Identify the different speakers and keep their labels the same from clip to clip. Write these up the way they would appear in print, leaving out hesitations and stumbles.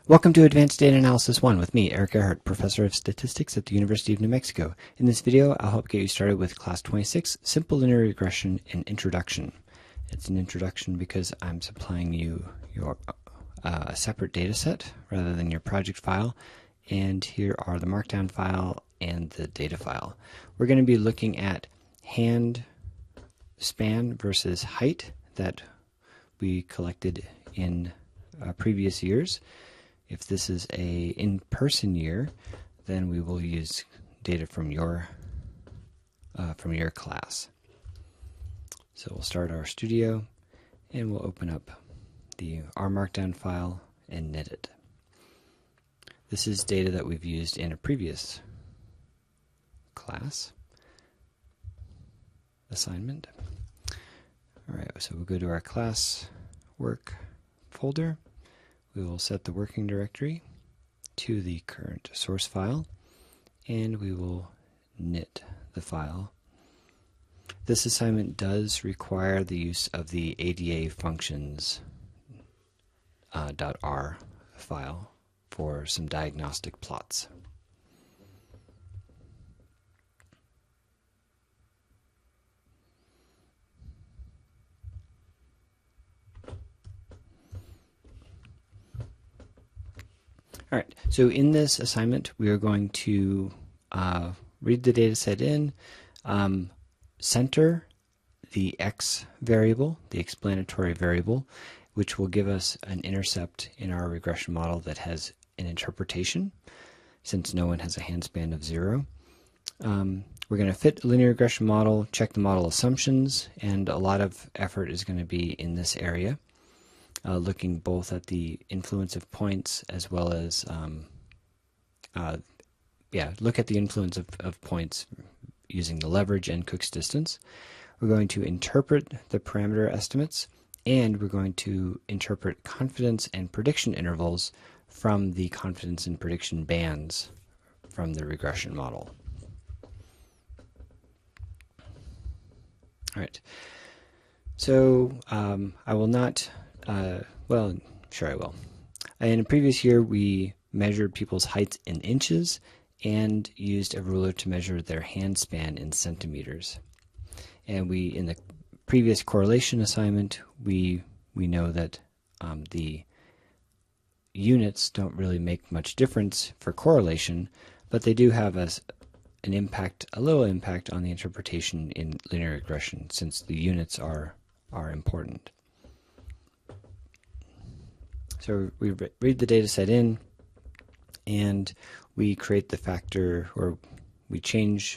Speaker 1: Welcome to Advanced Data Analysis 1 with me, Erik Erhardt, Professor of Statistics at the University of New Mexico. In this video, I'll help get you started with Class 26, Simple Linear Regression and Introduction. It's an introduction because I'm supplying you your separate data set rather than your project file. And here are the markdown file and the data file. We're going to be looking at hand span versus height that we collected in previous years. If this is a in-person year, then we will use data from your class. So we'll start our studio and we'll open up our markdown file and knit it. This is data that we've used in a previous class assignment. All right, so we'll go to our class work folder. We will set the working directory to the current source file, and we will knit the file. This assignment does require the use of the ADA functions .r file for some diagnostic plots. All right, so in this assignment, we are going to read the data set in, center the x variable, the explanatory variable, which will give us an intercept in our regression model that has an interpretation, since no one has a hand span of 0. We're going to fit a linear regression model, check the model assumptions, and a lot of effort is going to be in this area. Looking both at the influence of points as well as, look at the influence of points using the leverage and Cook's distance. We're going to interpret the parameter estimates, and we're going to interpret confidence and prediction intervals from the confidence and prediction bands from the regression model. All right. So I will not. Well, sure I will. In a previous year, we measured people's heights in inches and used a ruler to measure their hand span in centimeters. And in the previous correlation assignment, we know that the units don't really make much difference for correlation, but they do have a little impact on the interpretation in linear regression, since the units are important. So we read the data set in, and we create the factor, or we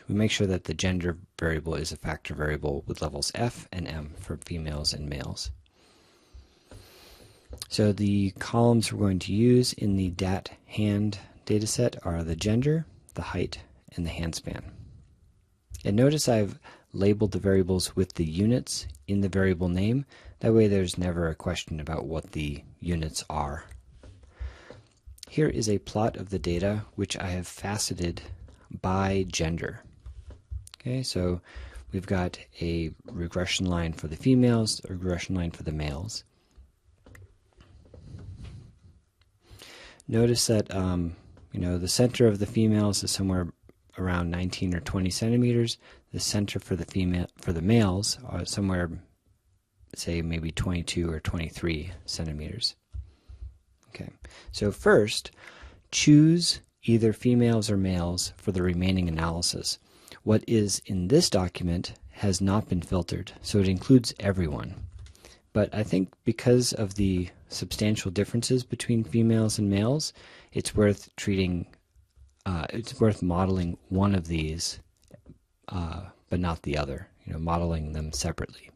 Speaker 1: make sure that the gender variable is a factor variable with levels F and M for females and males. So the columns we're going to use in the DAT hand data set are the gender, the height, and the hand span. And notice I've labeled the variables with the units in the variable name. That way there's never a question about what the units are. Here is a plot of the data which I have faceted by gender. Okay, so we've got a regression line for the females, a regression line for the males. Notice that the center of the females is somewhere around 19 or 20 centimeters. The center for the males are somewhere, say, maybe 22 or 23 centimeters. Okay, so first, choose either females or males for the remaining analysis. What is in this document has not been filtered, so it includes everyone. But I think because of the substantial differences between females and males, it's worth modeling one of these, but not the other. Modeling them separately.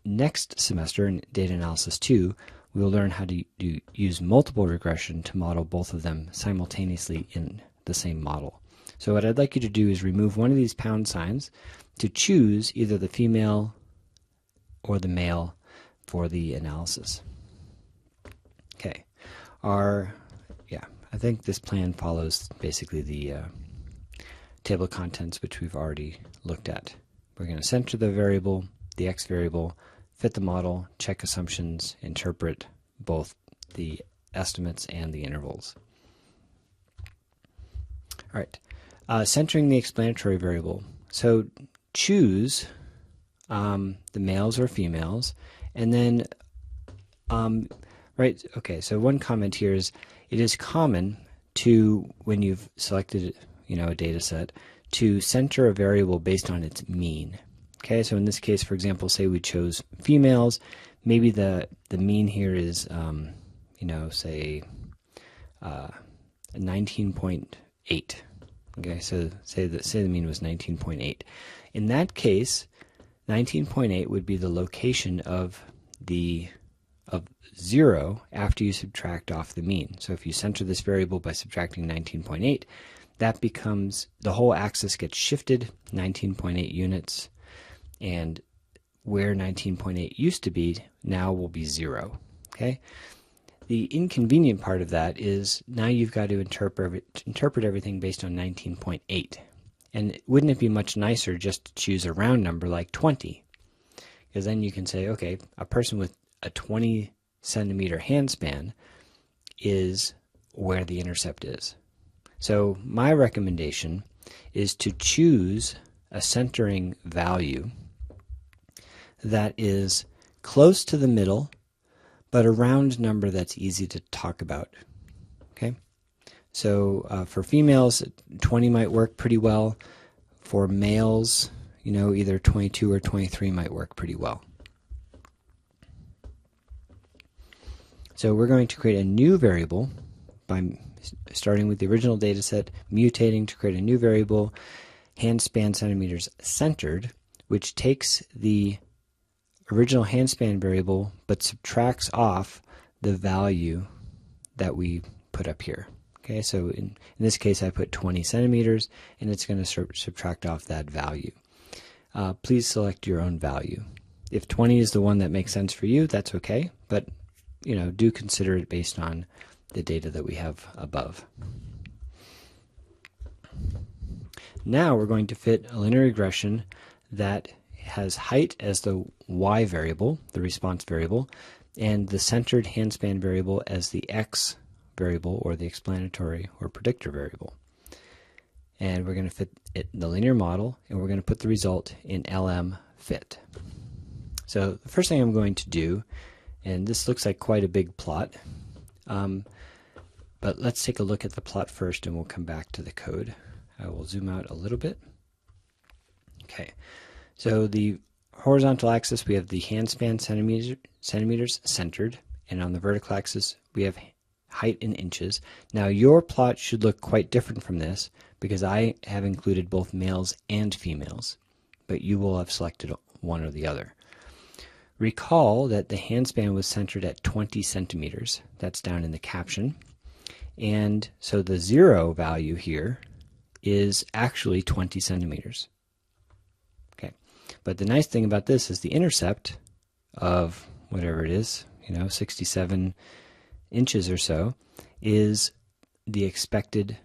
Speaker 1: Next semester in Data Analysis 2, we will learn how to use multiple regression to model both of them simultaneously in the same model. So what I'd like you to do is remove one of these pound signs to choose either the female or the male for the analysis. Okay, I think this plan follows basically the table of contents which we've already looked at. We're going to center the variable, the x variable, fit the model, check assumptions, interpret both the estimates and the intervals. All right, centering the explanatory variable. So choose the males or females, and then right. Okay. So one comment here is it is common to, when you've selected a data set, to center a variable based on its mean. Okay. So in this case, for example, say we chose females, maybe the mean here is say 19.8. Okay, so say the mean was 19.8. In that case, 19.8 would be the location of 0 after you subtract off the mean. So if you center this variable by subtracting 19.8, that becomes, the whole axis gets shifted 19.8 units, and where 19.8 used to be now will be 0. Okay. The inconvenient part of that is now you've got to interpret everything based on 19.8. And wouldn't it be much nicer just to choose a round number like 20? Because then you can say, okay, a person with a 20 centimeter handspan is where the intercept is. So my recommendation is to choose a centering value that is close to the middle, but a round number that's easy to talk about. Okay, so for females, 20 might work pretty well. For males, either 22 or 23 might work pretty well. So we're going to create a new variable by starting with the original data set, mutating to create a new variable, handspan centimeters centered, which takes the original handspan variable but subtracts off the value that we put up here. Okay, so in this case I put 20 centimeters, and it's going to subtract off that value. Please select your own value. If 20 is the one that makes sense for you, that's okay, but do consider it based on the data that we have above. Now we're going to fit a linear regression that has height as the y variable, the response variable, and the centered handspan variable as the x variable, or the explanatory or predictor variable. And we're going to fit it in the linear model, and we're going to put the result in LM fit. So the first thing I'm going to do, and this looks like quite a big plot, but let's take a look at the plot first and we'll come back to the code. I will zoom out a little bit. Okay. So the horizontal axis, we have the handspan centimeters centered, and on the vertical axis we have height in inches. Now your plot should look quite different from this because I have included both males and females, but you will have selected one or the other. Recall that the handspan was centered at 20 centimeters. That's down in the caption. And so the 0 value here is actually 20 centimeters. But the nice thing about this is the intercept of whatever it is, 67 inches or so, is the expected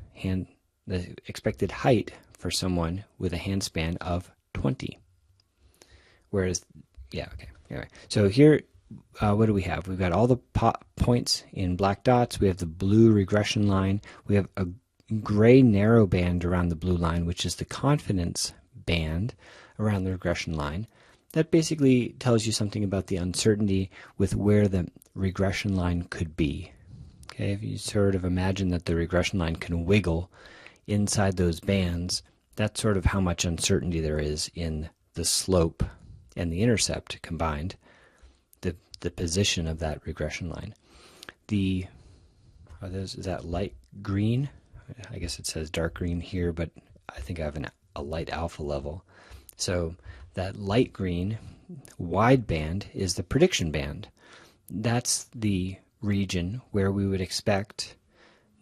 Speaker 1: height for someone with a handspan of 20. Whereas, anyway. So here, what do we have? We've got all the points in black dots. We have the blue regression line. We have a gray narrow band around the blue line, which is the confidence band around the regression line. That basically tells you something about the uncertainty with where the regression line could be. Okay, if you sort of imagine that the regression line can wiggle inside those bands, that's sort of how much uncertainty there is in the slope and the intercept combined, the position of that regression line. Is that light green? I guess it says dark green here, but I think I have a light alpha level. So that light green wide band is the prediction band. That's the region where we would expect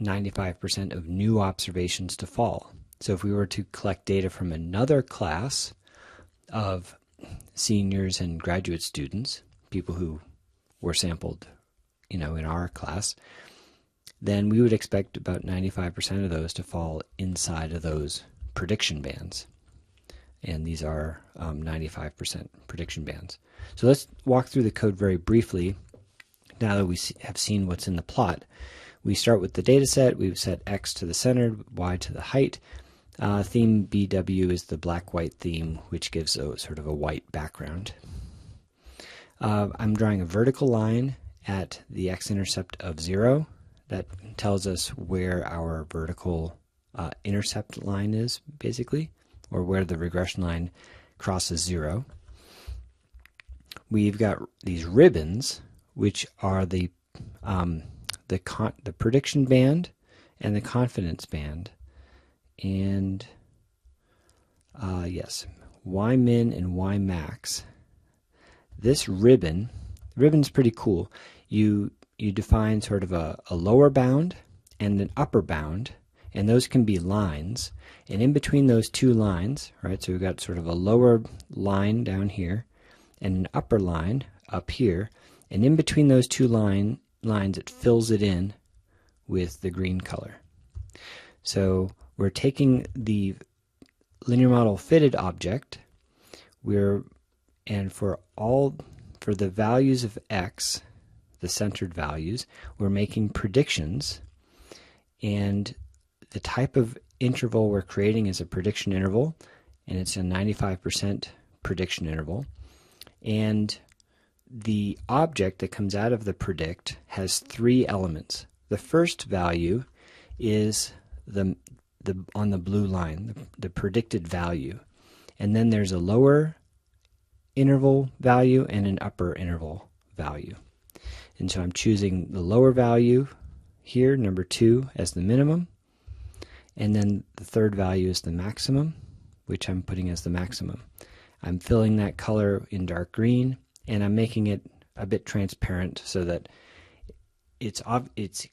Speaker 1: 95% of new observations to fall. So if we were to collect data from another class of seniors and graduate students, people who were sampled, in our class, then we would expect about 95% of those to fall inside of those prediction bands. And these are 95% prediction bands. So let's walk through the code very briefly now that we have seen what's in the plot, we start with the data set. We've set X to the center, Y to the height. Theme BW is the black-white theme, which gives a sort of a white background. I'm drawing a vertical line at the x-intercept of 0. That tells us where our vertical intercept line is, basically, or where the regression line crosses 0. We've got these ribbons, which are the prediction band and the confidence band. And yes, Y min and Y max. This ribbon's pretty cool. You define sort of a lower bound and an upper bound, and those can be lines. And in between those two lines, right, so we've got sort of a lower line down here and an upper line up here, and in between those two lines it fills it in with the green color. So we're taking the linear model fitted object, and for the values of X, the centered values, we're making predictions, and the type of interval we're creating is a prediction interval, and it's a 95% prediction interval. And the object that comes out of the predict has 3 elements. The first value is on the blue line, the predicted value. And then there's a lower interval value and an upper interval value. And so I'm choosing the lower value here, number 2, as the minimum. And then the third value is the maximum, which I'm putting as the maximum. I'm filling that color in dark green, and I'm making it a bit transparent so that it's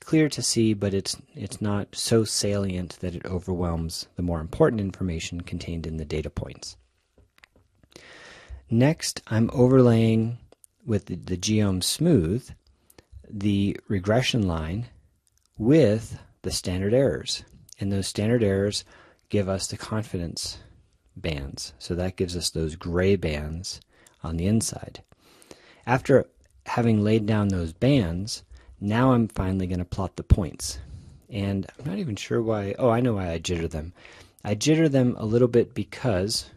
Speaker 1: clear to see, but it's not so salient that it overwhelms the more important information contained in the data points. Next, I'm overlaying with the geom smooth the regression line with the standard errors, and those standard errors give us the confidence bands. So that gives us those gray bands on the inside. After having laid down those bands, now I'm finally going to plot the points. And I'm not even sure why. Oh, I know why I jitter them. I jitter them a little bit because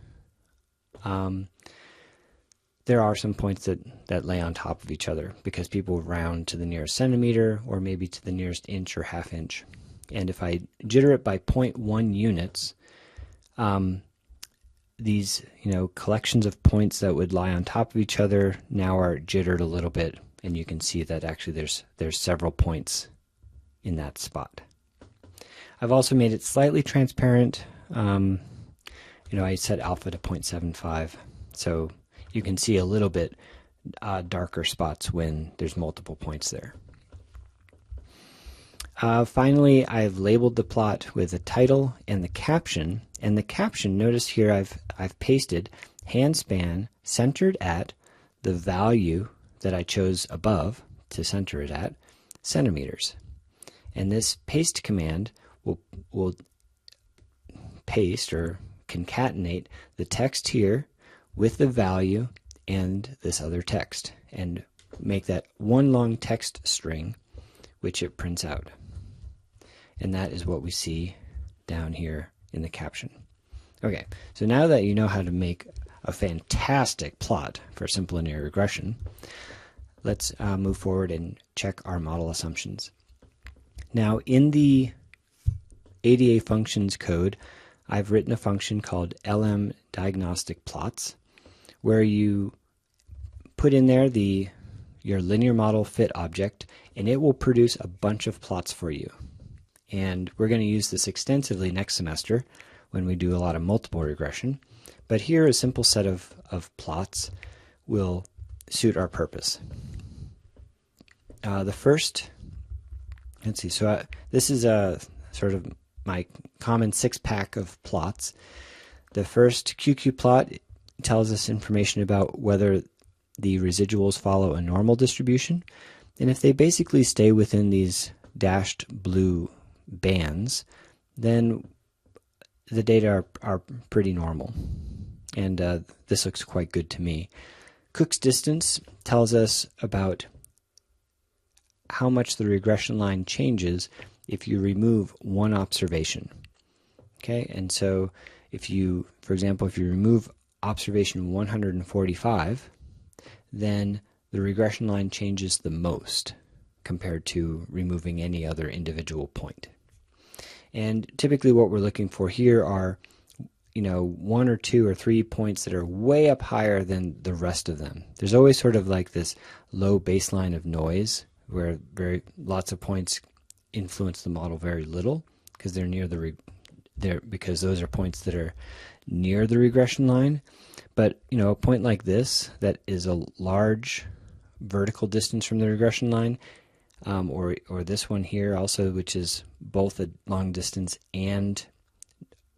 Speaker 1: there are some points that lay on top of each other, because people round to the nearest centimeter or maybe to the nearest inch or half inch. And if I jitter it by 0.1 units, these collections of points that would lie on top of each other now are jittered a little bit, and you can see that actually there's several points in that spot. I've also made it slightly transparent. I set alpha to 0.75, so you can see a little bit darker spots when there's multiple points there. Finally, I've labeled the plot with the title and the caption. And the caption, notice here I've pasted handspan centered at the value that I chose above to center it at, centimeters. And this paste command will paste or concatenate the text here with the value and this other text, and make that one long text string, which it prints out. And that is what we see down here in the caption. Okay, so now that you know how to make a fantastic plot for simple linear regression, let's move forward and check our model assumptions. Now, in the ADA functions code, I've written a function called LM diagnostic plots, where you put in there your linear model fit object, and it will produce a bunch of plots for you. And we're going to use this extensively next semester when we do a lot of multiple regression. But here, a simple set of plots will suit our purpose. The first, let's see, so this is a sort of my common 6-pack of plots. The first QQ plot tells us information about whether the residuals follow a normal distribution. And if they basically stay within these dashed blue bands, then the data are pretty normal. And this looks quite good to me. Cook's distance tells us about how much the regression line changes if you remove one observation. Okay, and so if you, for example, if you remove observation 145, then the regression line changes the most compared to removing any other individual point. And typically what we're looking for here are, you know, 1 or 2 or 3 points that are way up higher than the rest of them. There's always sort of like this low baseline of noise where lots of points influence the model very little because they're near the because those are points that are near the regression line. But you know, a point like this that is a large vertical distance from the regression line, or this one here also, which is both a long distance and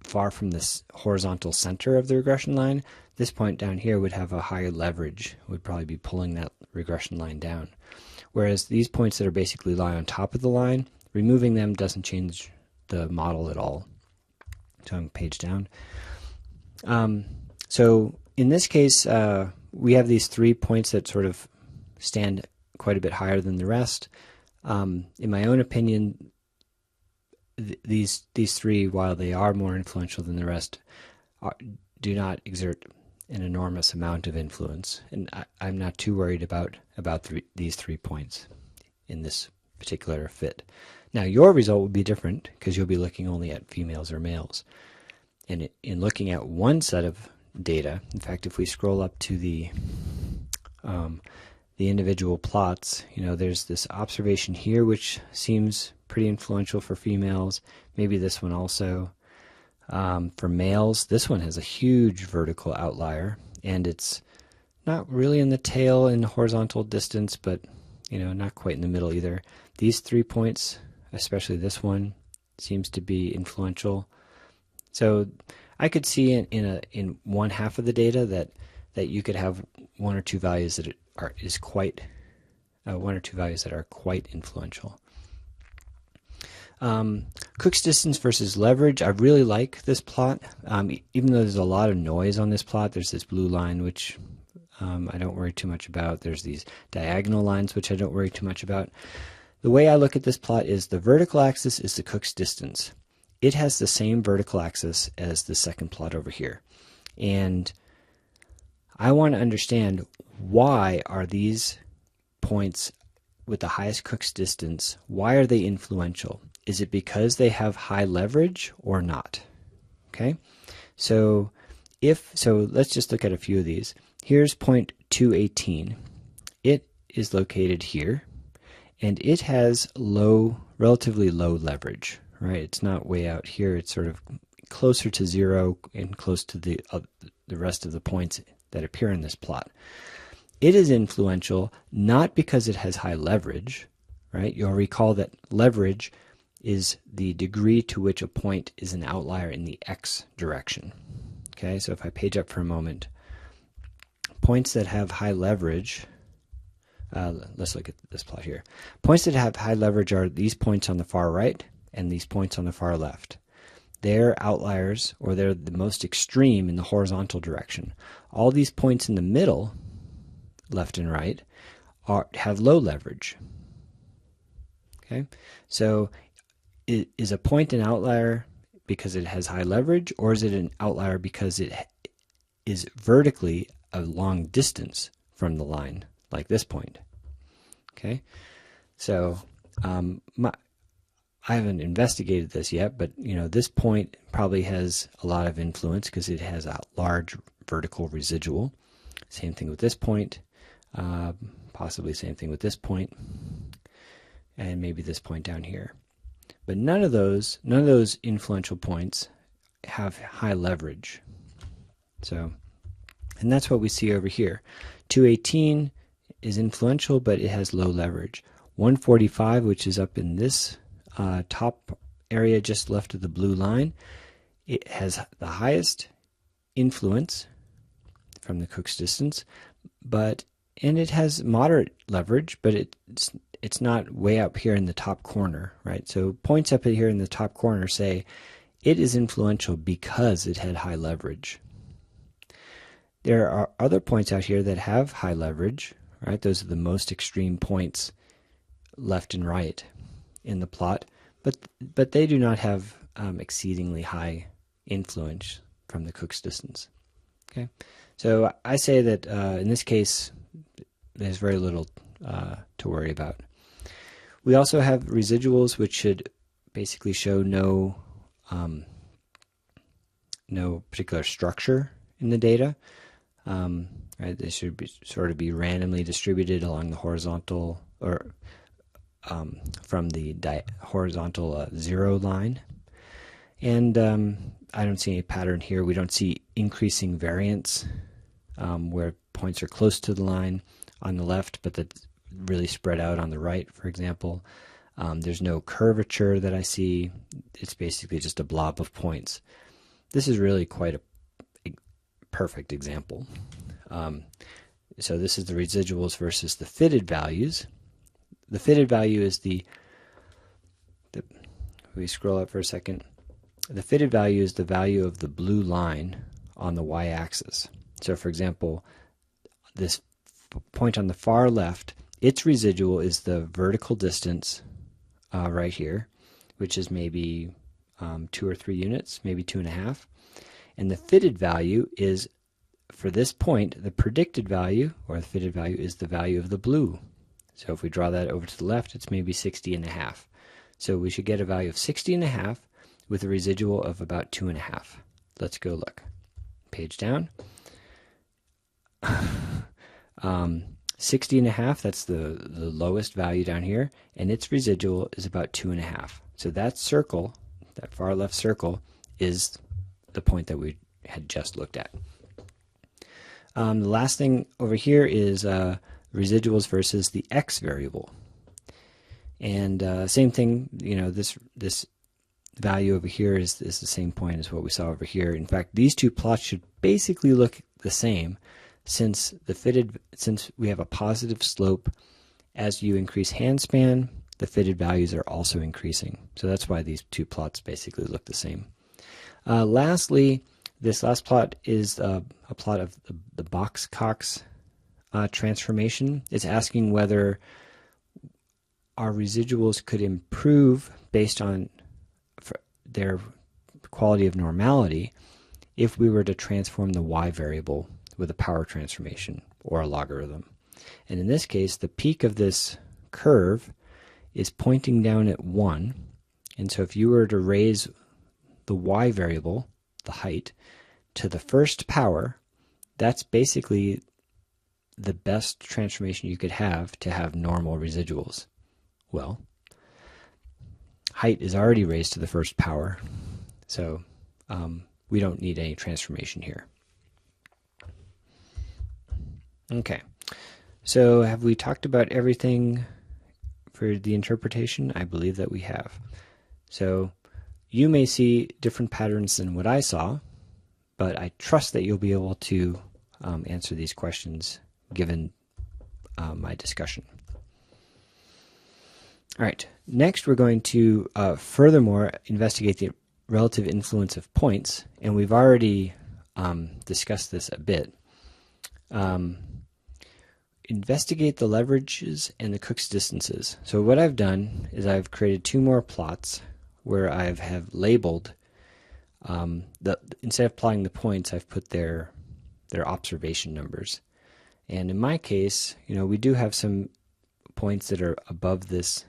Speaker 1: far from this horizontal center of the regression line, this point down here would have a higher leverage, would probably be pulling that regression line down. Whereas these points that are basically lie on top of the line, removing them doesn't change the model at all. So I'm page down. So in this case, we have these 3 points that sort of stand quite a bit higher than the rest. In my own opinion, these 3, while they are more influential than the rest, do not exert an enormous amount of influence, and I'm not too worried about these 3 points in this particular fit. Now your result will be different because you'll be looking only at females or males, and in looking at one set of data, in fact, if we scroll up to the individual plots, you know, there's this observation here which seems pretty influential for females, maybe this one also. For males, this one has a huge vertical outlier, and it's not really in the tail in horizontal distance, but you know, not quite in the middle either. These 3 points, especially this one, seems to be influential. So I could see in one half of the data that you could have 1 or 2 values that are quite influential. Cook's distance versus leverage. I really like this plot. Even though there's a lot of noise on this plot, there's this blue line which I don't worry too much about. There's these diagonal lines which I don't worry too much about. The way I look at this plot is the vertical axis is the Cook's distance. It has the same vertical axis as the second plot over here. And I want to understand, why are these points with the highest Cook's distance, why are they influential? Is it because they have high leverage or not? Okay, so let's just look at a few of these. Here's point 218. It is located here, and it has relatively low leverage, right? It's not way out here. It's sort of closer to 0 and close to the rest of the points that appear in this plot. It is influential not because it has high leverage, right? You'll recall that leverage is the degree to which a point is an outlier in the x direction. Okay, so if I page up for a moment, points that have high leverage, let's look at this plot here. Points that have high leverage are these points on the far right and these points on the far left. They're outliers, or they're the most extreme in the horizontal direction. All these points in the middle, left and right, have low leverage. Okay, so is a point an outlier because it has high leverage, or is it an outlier because it is vertically a long distance from the line, like this point? Okay, so I haven't investigated this yet, but you know, this point probably has a lot of influence because it has a large vertical residual. Same thing with this point, possibly same thing with this point, and maybe this point down here. But none of those influential points have high leverage. So, and that's what we see over here. 218 is influential, but it has low leverage. 145, which is up in this top area just left of the blue line, it has the highest influence from the Cook's distance, and it has moderate leverage, but it's not way up here in the top corner, right? So points up here in the top corner say it is influential because it had high leverage. There are other points out here that have high leverage, right? Those are the most extreme points left and right in the plot, but they do not have exceedingly high influence from the Cook's distance. Okay, so I say that in this case, there's very little to worry about. We also have residuals, which should basically show no particular structure in the data. Right, they should be sort of be randomly distributed along the horizontal or from the horizontal 0 line. And I don't see any pattern here. We don't see increasing variance where points are close to the line on the left, but that's really spread out on the right, for example. There's no curvature that I see. It's basically just a blob of points. This is really quite a perfect example. So this is the residuals versus the fitted values. The fitted value is we scroll up for a second. The fitted value is the value of the blue line on the y-axis. So for example, this point on the far left, its residual is the vertical distance right here, which is maybe 2 or 3 units, maybe 2.5. And the fitted value is, for this point, the predicted value, or the fitted value, is the value of the blue. So if we draw that over to the left, it's maybe 60.5. So we should get a value of 60.5 with a residual of about 2.5. Let's go look. Page down. 60.5, that's the lowest value down here, and its residual is about 2.5. So that circle, that far left circle, is the point that we had just looked at. The last thing over here is residuals versus the x variable. And same thing, this value over here is the same point as what we saw over here. In fact, these two plots should basically look the same since we have a positive slope. As you increase handspan, the fitted values are also increasing. So that's why these two plots basically look the same. Lastly, this last plot is a plot of the Box-Cox transformation. It's asking whether our residuals could improve based on their quality of normality if we were to transform the y variable with a power transformation or a logarithm. And in this case, the peak of this curve is pointing down at 1. And so if you were to raise the y variable, the height, to the first power, that's basically the best transformation you could have to have normal residuals. Well, height is already raised to the first power, so we don't need any transformation here. Okay, so have we talked about everything for the interpretation? I believe that we have. So you may see different patterns than what I saw, but I trust that you'll be able to answer these questions given my discussion. All right, next we're going to furthermore investigate the relative influence of points, and we've already discussed this a bit. Investigate the leverages and the Cook's distances. So what I've done is I've created 2 more plots where I have labeled, instead of plotting the points, I've put their observation numbers. And in my case, we do have some points that are above this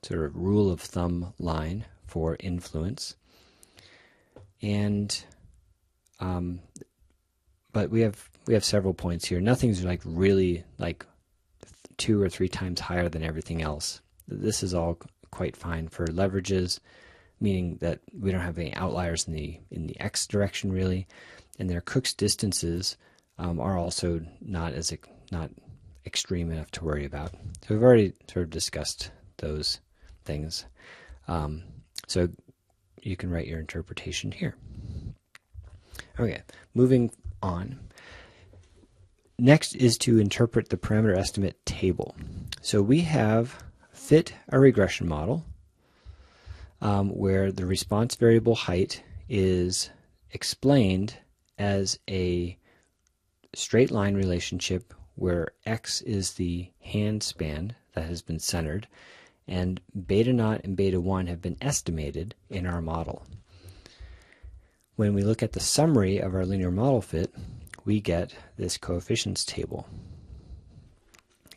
Speaker 1: sort of rule of thumb line for influence. And but we have several points here. Nothing's really 2 or 3 times higher than everything else. This is all quite fine for leverages, meaning that we don't have any outliers in the x direction really, and their Cook's distances are also not extreme enough to worry about. So we've already sort of discussed those things. So you can write your interpretation here. Okay, moving on. Next is to interpret the parameter estimate table. So we have fit a regression model where the response variable height is explained as a straight line relationship where x is the hand span, that has been centered, and beta naught and beta 1 have been estimated in our model. When we look at the summary of our linear model fit, we get this coefficients table.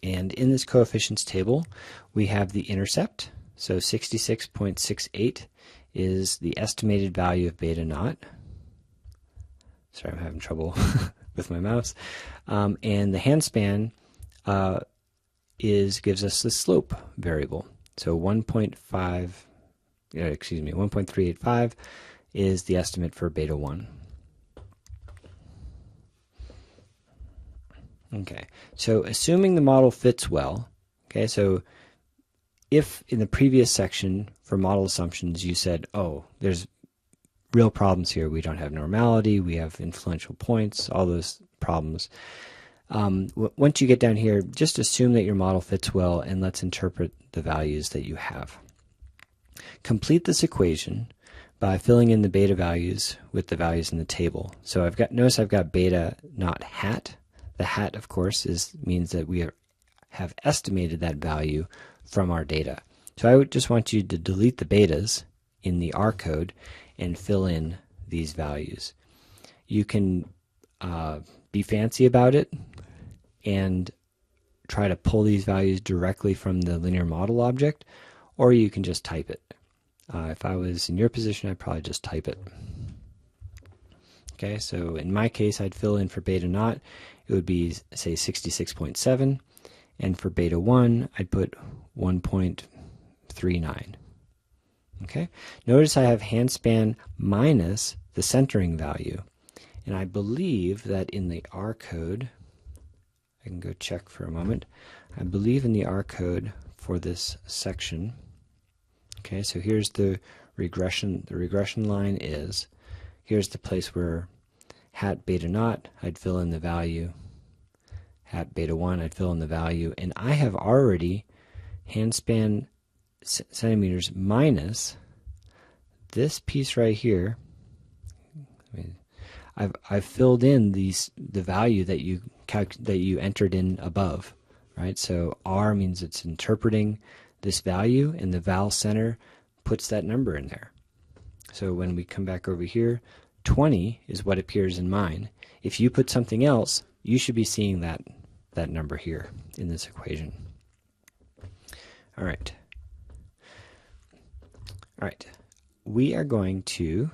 Speaker 1: And in this coefficients table, we have the intercept. So 66.68 is the estimated value of beta naught. Sorry, I'm having trouble with my mouse. And the handspan gives us the slope variable. So 1.385 is the estimate for beta 1. Okay, so assuming the model fits well, okay, so if in the previous section for model assumptions you said, oh, there's real problems here, we don't have normality, we have influential points, all those problems. Once you get down here, just assume that your model fits well and let's interpret the values that you have. Complete this equation by filling in the beta values with the values in the table. So notice I've got beta naught hat. The hat, of course, means that we have estimated that value from our data. So I would just want you to delete the betas in the R code and fill in these values. You can be fancy about it and try to pull these values directly from the linear model object, or you can just type it. If I was in your position, I'd probably just type it. Okay, so in my case, I'd fill in for beta naught, it would be, say, 66.7, and for beta 1, I'd put 1.39. Okay, notice I have handspan minus the centering value, and I believe that in the R code, I can go check for a moment, I believe in the R code for this section, okay, so here's the regression line is, here's the place where hat beta naught, I'd fill in the value, hat beta 1, I'd fill in the value, and I have already handspan centimeters minus this piece right here. I've filled in the value that you entered in above, right? So R means it's interpreting this value, and the val center puts that number in there. So when we come back over here, 20 is what appears in mine. If you put something else, you should be seeing that number here in this equation. All right. We are going to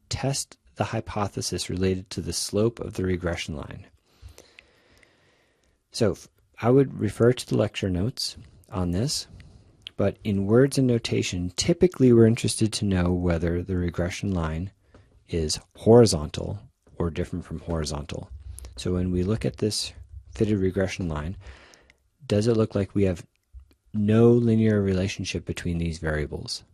Speaker 1: test the hypothesis related to the slope of the regression line. So I would refer to the lecture notes on this, but in words and notation, typically we're interested to know whether the regression line is horizontal or different from horizontal. So when we look at this fitted regression line, does it look like we have no linear relationship between these variables?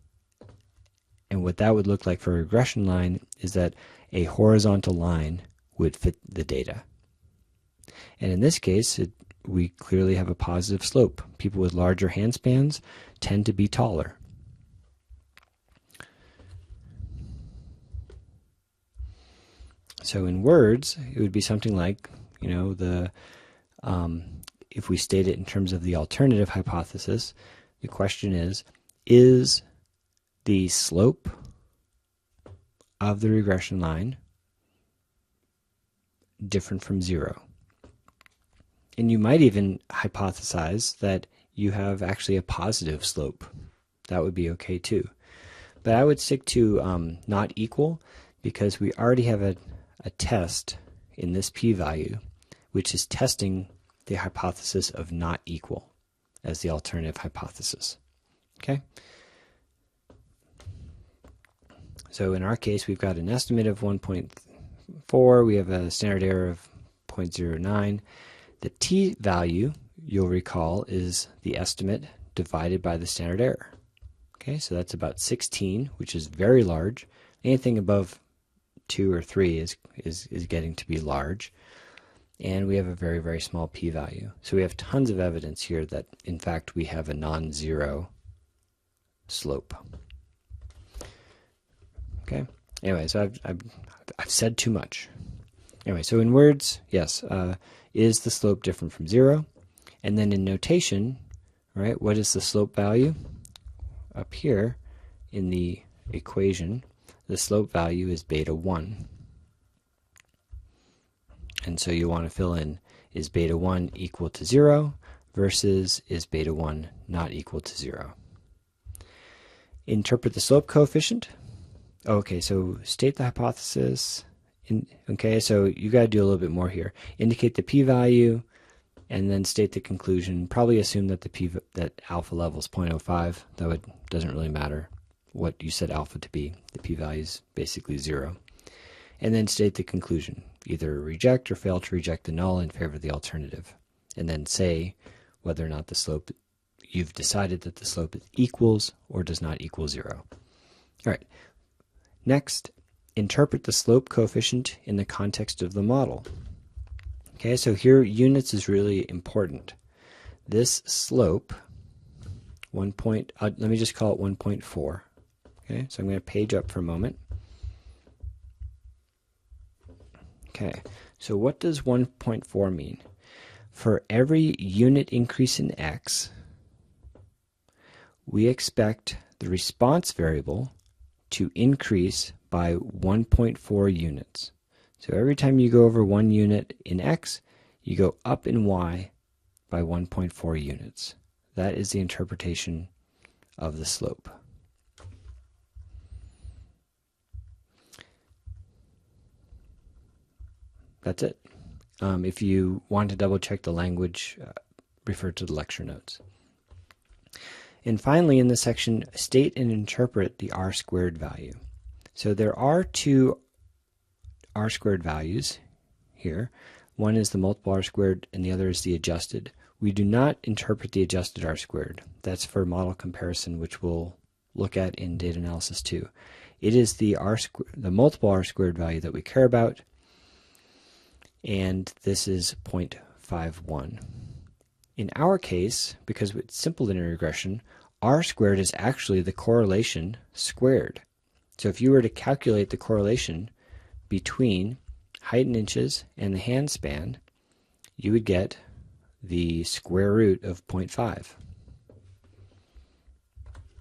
Speaker 1: And what that would look like for a regression line is that a horizontal line would fit the data. And in this case, we clearly have a positive slope. People with larger handspans tend to be taller. So in words, it would be something like, if we state it in terms of the alternative hypothesis, the question is the slope of the regression line different from 0? And you might even hypothesize that you have actually a positive slope. That would be okay too. But I would stick to not equal, because we already have a test in this p-value which is testing the hypothesis of not equal as the alternative hypothesis. Okay? So in our case, we've got an estimate of 1.4, we have a standard error of 0.09. The t-value, you'll recall, is the estimate divided by the standard error. Okay, so that's about 16, which is very large. Anything above 2 or 3 is getting to be large. And we have a very, very small p-value. So we have tons of evidence here that, in fact, we have a non-zero slope. Okay. Anyway, so I've said too much. Anyway, so in words, yes, is the slope different from 0? And then in notation, right, what is the slope value? Up here in the equation, the slope value is beta 1. And so you want to fill in, is beta 1 equal to 0 versus is beta 1 not equal to 0? Interpret the slope coefficient. Okay, so state the hypothesis. Okay, so you got to do a little bit more here. Indicate the p-value, and then state the conclusion. Probably assume that that alpha level is 0.05, though it doesn't really matter what you set alpha to be. The p-value is basically 0. And then state the conclusion. Either reject or fail to reject the null in favor of the alternative. And then say whether or not the slope, you've decided that the slope equals or does not equal 0. All right. Next, interpret the slope coefficient in the context of the model. Okay, so here units is really important. This slope, let me just call it 1.4. Okay, so I'm going to page up for a moment. Okay, so what does 1.4 mean? For every unit increase in x, we expect the response variable to increase by 1.4 units. So every time you go over 1 unit in x, you go up in y by 1.4 units. That is the interpretation of the slope. That's it. If you want to double check the language, refer to the lecture notes. And finally, in this section, state and interpret the r-squared value. So there are two r-squared values here. One is the multiple r-squared and the other is the adjusted. We do not interpret the adjusted r-squared. That's for model comparison, which we'll look at in data analysis 2. It is the multiple r-squared value that we care about, and this is 0.51. In our case, because it's simple linear regression, r-squared is actually the correlation squared. So if you were to calculate the correlation between height in inches and the hand span, you would get the square root of 0.5.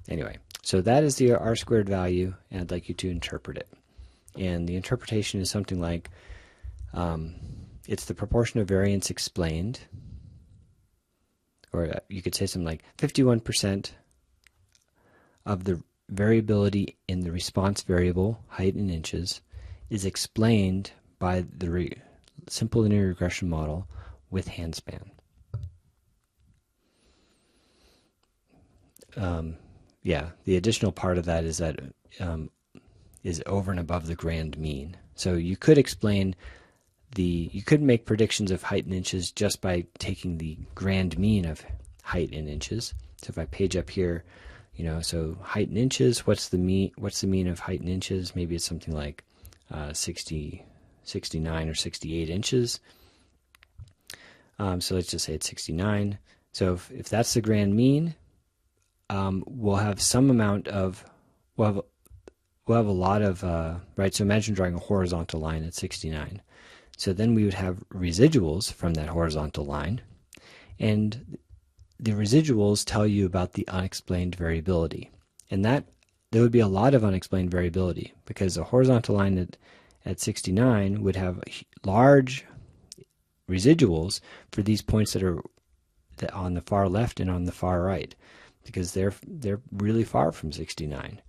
Speaker 1: Anyway, so that is the r-squared value, and I'd like you to interpret it. And the interpretation is something like, it's the proportion of variance explained, or you could say something like 51% of the variability in the response variable, height in inches, is explained by the simple linear regression model with hand span. Yeah, the additional part of that is that is over and above the grand mean. So you could explain you could make predictions of height in inches just by taking the grand mean of height in inches. So if I page up here, so height in inches, what's the mean of height in inches? Maybe it's something like 69 or 68 inches. So let's just say it's 69. So if that's the grand mean, we'll have some amount of, we'll have a lot of, right, so imagine drawing a horizontal line at 69. So then we would have residuals from that horizontal line, and the residuals tell you about the unexplained variability. And there would be a lot of unexplained variability, because a horizontal line at 69 would have large residuals for these points that are on the far left and on the far right, because they're really far from 69.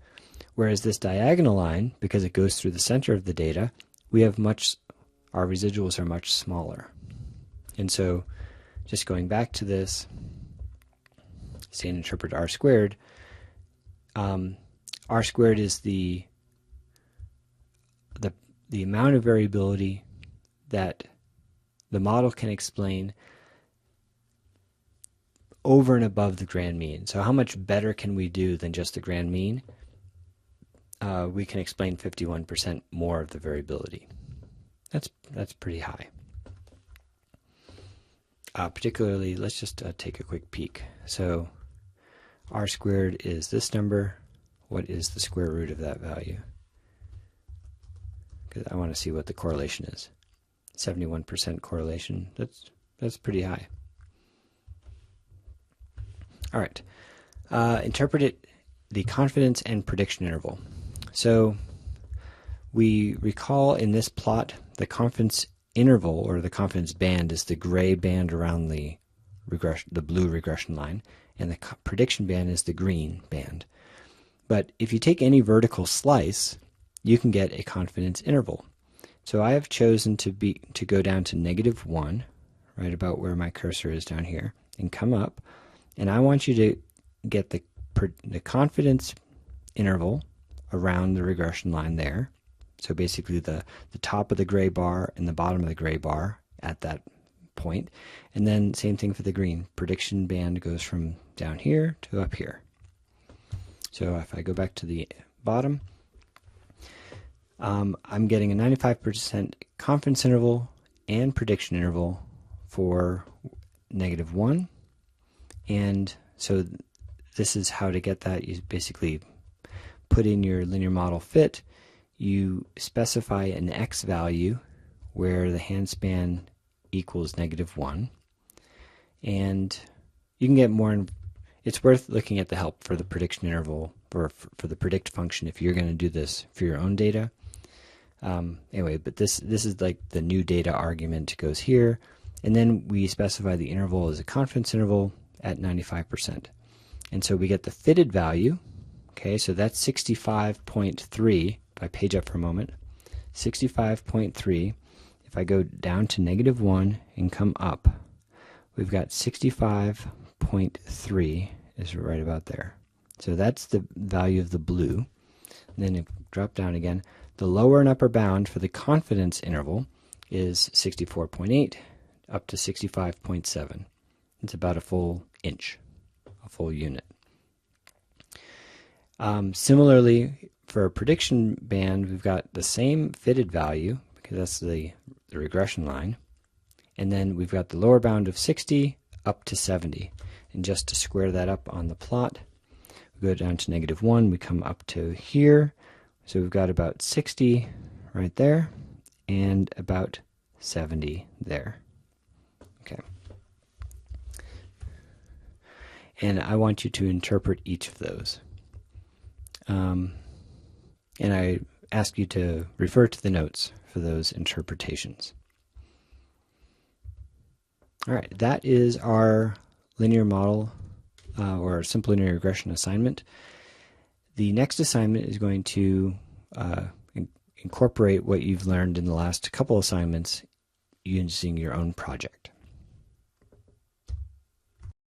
Speaker 1: Whereas this diagonal line, because it goes through the center of the data, our residuals are much smaller. And so just going back to this, say and interpret r-squared, r-squared is the amount of variability that the model can explain over and above the grand mean. So how much better can we do than just the grand mean? We can explain 51% more of the variability. That's pretty high. Particularly, let's just take a quick peek. So r-squared is this number. What is the square root of that value? Because I want to see what the correlation is. 71% correlation. That's pretty high. All right. Interpret the confidence and prediction interval. So we recall in this plot the confidence interval, or the confidence band, is the gray band around the blue regression line, and the prediction band is the green band. But if you take any vertical slice, you can get a confidence interval. So I have chosen to go down to -1, right about where my cursor is down here, and come up, and I want you to get the confidence interval around the regression line there. So basically the top of the gray bar and the bottom of the gray bar at that point. And then same thing for the green. Prediction band goes from down here to up here. So if I go back to the bottom, I'm getting a 95% confidence interval and prediction interval for -1. And so this is how to get that. You basically put in your linear model fit. You specify an x value where the handspan equals -1. And you can get more. It's worth looking at the help for the prediction interval, or for the predict function if you're going to do this for your own data. Anyway, but this is like the new data argument goes here, and then we specify the interval as a confidence interval at 95%. And so we get the fitted value. Okay, so that's 65.3. If I page up for a moment, 65.3. If I go down to -1 and come up, we've got 65.3 is right about there. So that's the value of the blue. And then if we drop down again, the lower and upper bound for the confidence interval is 64.8 up to 65.7. It's about a full inch, a full unit. Similarly, for a prediction band, we've got the same fitted value, because that's the regression line. And then we've got the lower bound of 60 up to 70. And just to square that up on the plot, we go down to -1, we come up to here. So we've got about 60 right there and about 70 there. Okay. And I want you to interpret each of those. And I ask you to refer to the notes for those interpretations. All right, that is our linear model or simple linear regression assignment. The next assignment is going to incorporate what you've learned in the last couple assignments using your own project.